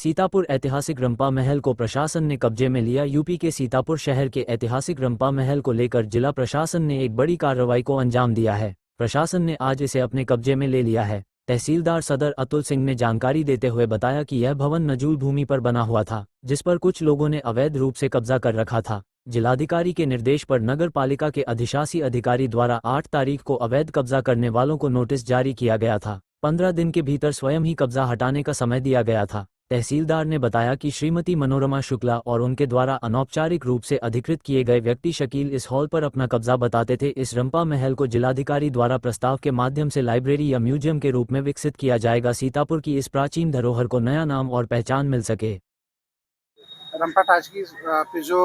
सीतापुर ऐतिहासिक रंपा महल को प्रशासन ने कब्जे में लिया। यूपी के सीतापुर शहर के ऐतिहासिक रंपा महल को लेकर जिला प्रशासन ने एक बड़ी कार्रवाई को अंजाम दिया है। प्रशासन ने आज इसे अपने कब्जे में ले लिया है। तहसीलदार सदर अतुल सिंह ने जानकारी देते हुए बताया कि यह भवन नजूल भूमि पर बना हुआ था, जिस पर कुछ लोगों ने अवैध रूप से कब्जा कर रखा था। जिलाधिकारी के निर्देश पर नगर पालिका के अधिशासी अधिकारी द्वारा 8 तारीख को अवैध कब्जा करने वालों को नोटिस जारी किया गया था। 15 दिन के भीतर स्वयं ही कब्जा हटाने का समय दिया गया था। तहसीलदार ने बताया कि श्रीमती मनोरमा शुक्ला और उनके द्वारा अनौपचारिक रूप से अधिकृत किए गए व्यक्ति शकील इस हॉल पर अपना कब्जा बताते थे। इस रंपा महल को जिलाधिकारी द्वारा प्रस्ताव के माध्यम से लाइब्रेरी या म्यूजियम के रूप में विकसित किया जाएगा। सीतापुर की इस प्राचीन धरोहर को नया नाम और पहचान मिल सके। रंपा टाजगी पे जो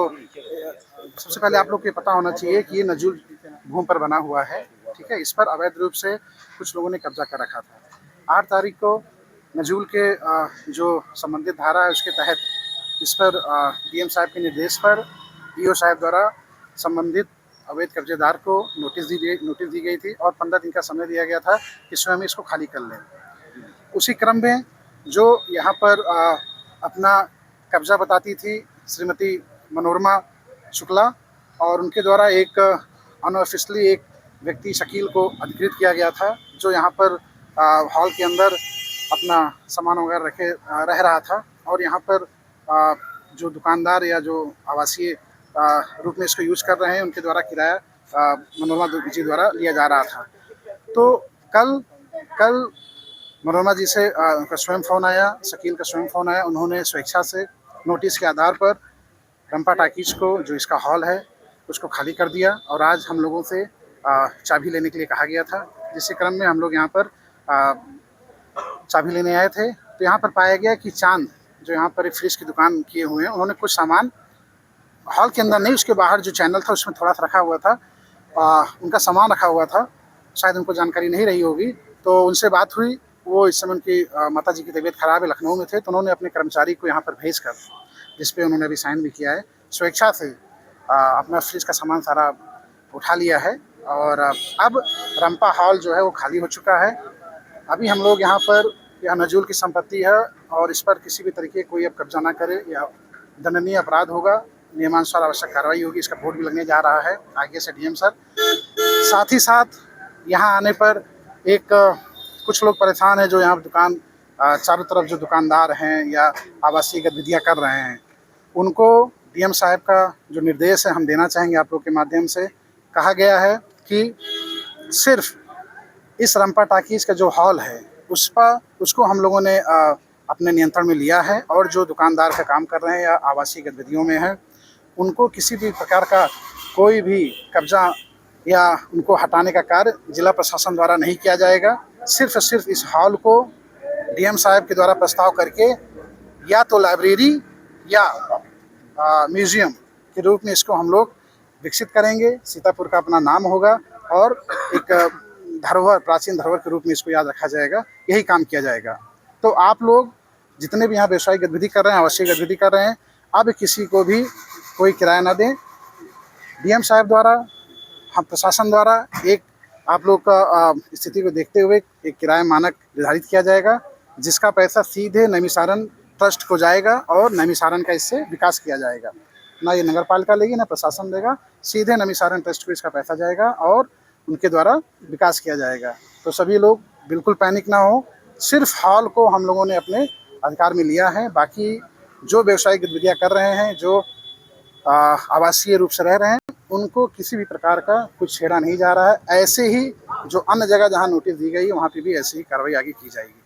सबसे पहले आप लोग को पता होना चाहिए कि ये नजूल भूमि पर बना हुआ है, ठीक है। इस पर अवैध रूप से कुछ लोगों ने कब्जा कर रखा था। 8 तारीख को नजूल के जो संबंधित धारा है उसके तहत इस पर डीएम साहब के निर्देश पर ईओ साहब द्वारा संबंधित अवैध कब्जेदार को नोटिस दी गई थी और 15 दिन का समय दिया गया था कि स्वयं इसको खाली कर लें। उसी क्रम में जो यहाँ पर अपना कब्जा बताती थी श्रीमती मनोरमा शुक्ला और उनके द्वारा एक अनऑफिशियली एक व्यक्ति शकील को अधिकृत किया गया था, जो यहाँ पर हॉल के अंदर अपना सामान वगैरह रह रहा था और यहाँ पर जो दुकानदार या जो आवासीय रूप में इसको यूज कर रहे हैं उनके द्वारा किराया मनोरमा जी द्वारा लिया जा रहा था। तो कल मनोरमा जी से उनका स्वयं फ़ोन आया, शकील का स्वयं फ़ोन आया। उन्होंने स्वेच्छा से नोटिस के आधार पर रंपा टाकीज को जो इसका हॉल है उसको खाली कर दिया और आज हम लोगों से चाबी लेने के लिए कहा गया था। जिस क्रम में हम लोग यहाँ पर चाबी लेने आए थे तो यहाँ पर पाया गया कि चांद जो यहाँ पर एक फ्रिज की दुकान किए हुए हैं, उन्होंने कुछ सामान हॉल के अंदर नहीं, उसके बाहर जो चैनल था उसमें थोड़ा सा रखा हुआ था, उनका सामान रखा हुआ था। शायद उनको जानकारी नहीं रही होगी, तो उनसे बात हुई। वो इस समय उनकी माता जी की तबीयत खराब है, लखनऊ में थे, तो उन्होंने अपने कर्मचारी को यहाँ पर भेज कर, जिस पे उन्होंने अभी साइन भी किया है, स्वेच्छा से अपना फ्रिज का सामान सारा उठा लिया है और अब रंपा हॉल जो है वो खाली हो चुका है। अभी हम लोग यहाँ पर यह नजूल की संपत्ति है और इस पर किसी भी तरीके कोई अब कब्जा ना करे या दंडनीय अपराध होगा, नियमानुसार आवश्यक कार्रवाई होगी। इसका बोर्ड भी लगने जा रहा है आगे से डीएम सर। साथ ही साथ यहाँ आने पर एक कुछ लोग परेशान हैं जो यहाँ दुकान चारों तरफ जो दुकानदार हैं या आवासीय गतिविधियाँ कर रहे हैं, उनको डीएम साहब का जो निर्देश है हम देना चाहेंगे आप लोग के माध्यम से। कहा गया है कि सिर्फ इस रंपा टाकीज का जो हॉल है उसको हम लोगों ने अपने नियंत्रण में लिया है और जो दुकानदार का काम कर रहे हैं या आवासीय गतिविधियों में है, उनको किसी भी प्रकार का कोई भी कब्जा या उनको हटाने का कार्य जिला प्रशासन द्वारा नहीं किया जाएगा। सिर्फ इस हॉल को डीएम साहब के द्वारा प्रस्ताव करके या तो लाइब्रेरी या म्यूजियम के रूप में इसको हम लोग विकसित करेंगे। सीतापुर का अपना नाम होगा और एक धरोहर, प्राचीन धरोहर के रूप में इसको याद रखा जाएगा। यही काम किया जाएगा। तो आप लोग जितने भी यहाँ व्यवसायिक गतिविधि कर रहे हैं, आवश्यक गतिविधि कर रहे हैं, अब किसी को भी कोई किराया ना दें। डीएम साहब द्वारा, हम प्रशासन द्वारा एक आप लोग का स्थिति को देखते हुए एक किराया मानक निर्धारित किया जाएगा, जिसका पैसा सीधे नैमिषारण्य ट्रस्ट को जाएगा और नैमिषारण्य का इससे विकास किया जाएगा। ना ये नगर पालिका लेगी ना प्रशासन देगा, सीधे नैमिषारण्य ट्रस्ट को इसका पैसा जाएगा और उनके द्वारा विकास किया जाएगा। तो सभी लोग बिल्कुल पैनिक ना हो। सिर्फ हॉल को हम लोगों ने अपने अधिकार में लिया है। बाकी जो व्यवसायिक गतिविधियाँ कर रहे हैं, जो आवासीय रूप से रह रहे हैं, उनको किसी भी प्रकार का कुछ छेड़ा नहीं जा रहा है। ऐसे ही जो अन्य जगह जहाँ नोटिस दी गई है वहाँ पे भी ऐसी ही कार्रवाई आगे की जाएगी।